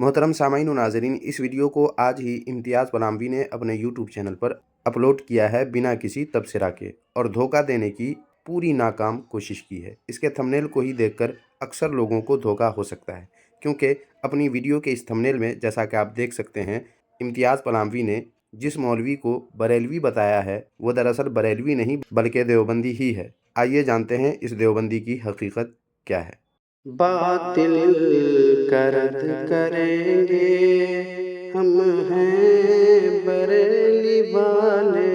मोहतरम सामाईन व नाज़रीन, इस वीडियो को आज ही इम्तियाज़ पलामवी ने अपने यूट्यूब चैनल पर अपलोड किया है बिना किसी तबसरा के, और धोखा देने की पूरी नाकाम कोशिश की है। इसके थंबनेल को ही देखकर अक्सर लोगों को धोखा हो सकता है, क्योंकि अपनी वीडियो के इस थंबनेल में जैसा कि आप देख सकते हैं, इम्तियाज़ पलामवी ने जिस मौलवी को बरेलवी बताया है वो दरअसल बरेलवी नहीं बल्कि देवबंदी ही है। आइए जानते हैं इस देवबंदी की हकीकत क्या है। बातिल का रद्द करेंगे, हम हैं बरेली वाले।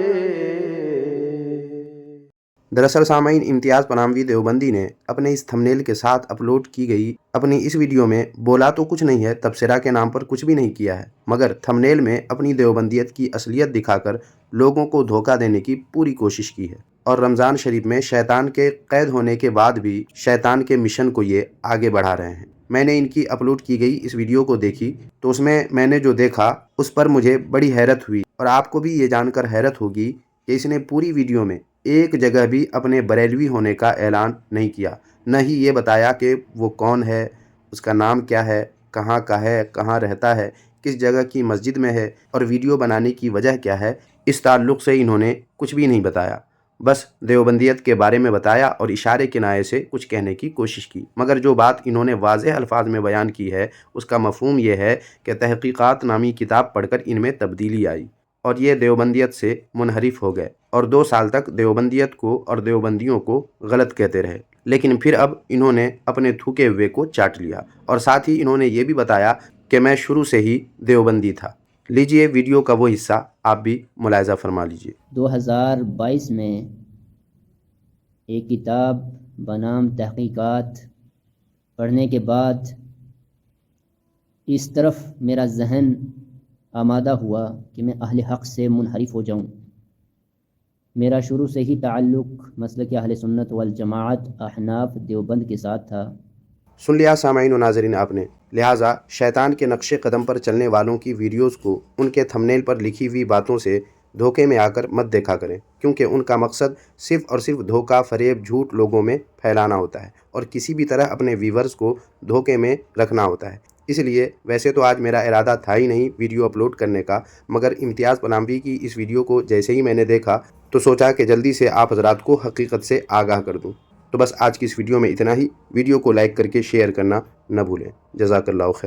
दरअसल सामाईन, इम्तियाज़ पलामवी देवबंदी ने अपने इस थंबनेल के साथ अपलोड की गई अपनी इस वीडियो में बोला तो कुछ नहीं है, तबसरा के नाम पर कुछ भी नहीं किया है, मगर थंबनेल में अपनी देवबंदियत की असलियत दिखाकर लोगों को धोखा देने की पूरी कोशिश की है। और रमज़ान शरीफ में शैतान के कैद होने के बाद भी शैतान के मिशन को ये आगे बढ़ा रहे हैं। मैंने इनकी अपलोड की गई इस वीडियो को देखी तो उसमें मैंने जो देखा उस पर मुझे बड़ी हैरत हुई, और आपको भी ये जानकर हैरत होगी कि इसने पूरी वीडियो में एक जगह भी अपने बरेलवी होने का ऐलान नहीं किया, न ही ये बताया कि वो कौन है, उसका नाम क्या है, कहाँ का है, कहाँ रहता है, किस जगह की मस्जिद में है और वीडियो बनाने की वजह क्या है। इस ताल्लुक़ से इन्होंने कुछ भी नहीं बताया, बस देवबंदियत के बारे में बताया और इशारे किनारे से कुछ कहने की कोशिश की। मगर जो बात इन्होंने वाज़ेह अल्फाज में बयान की है उसका मफ़हूम ये है कि तहक़ीक़ात नामी किताब पढ़कर इनमें तब्दीली आई और ये देवबंदियत से मुनहरिफ हो गए और 2 साल तक देवबंदियत को और देवबंदियों को गलत कहते रहे। लेकिन फिर अब इन्होंने अपने थूके हुए को चाट लिया, और साथ ही इन्होंने ये भी बताया कि मैं शुरू से ही देवबंदी था। लीजिए वीडियो का वो हिस्सा आप भी मुलाहिज़ा फरमा लीजिए। 2022 में एक किताब बनाम तहक़ीक़ात पढ़ने के बाद इस तरफ मेरा जहन आमादा हुआ कि मैं अहले हक़ से मुनहरिफ हो जाऊं। मेरा शुरू से ही ताल्लुक़ मसलक अहले सुन्नत वल जमाअत अहनाफ देवबंद के साथ था। सुन लिया सामाईन व नाज़रीन आपने, लिहाजा शैतान के नक्शे कदम पर चलने वालों की वीडियोज़ को उनके थंबनेल पर लिखी हुई बातों से धोखे में आकर मत देखा करें, क्योंकि उनका मकसद सिर्फ़ और सिर्फ धोखा, फ़रेब, झूठ लोगों में फैलाना होता है और किसी भी तरह अपने व्यूवर्स को धोखे में रखना होता है। इसलिए वैसे तो आज मेरा इरादा था ही नहीं वीडियो अपलोड करने का, मगर इम्तियाज़ पलामवी की इस वीडियो को जैसे ही मैंने देखा तो सोचा कि जल्दी से आप हज़रात को हकीकत से आगाह कर दूं। तो बस आज की इस वीडियो में इतना ही। वीडियो को लाइक करके शेयर करना न भूलें। जज़ाकल्लाहु खैर।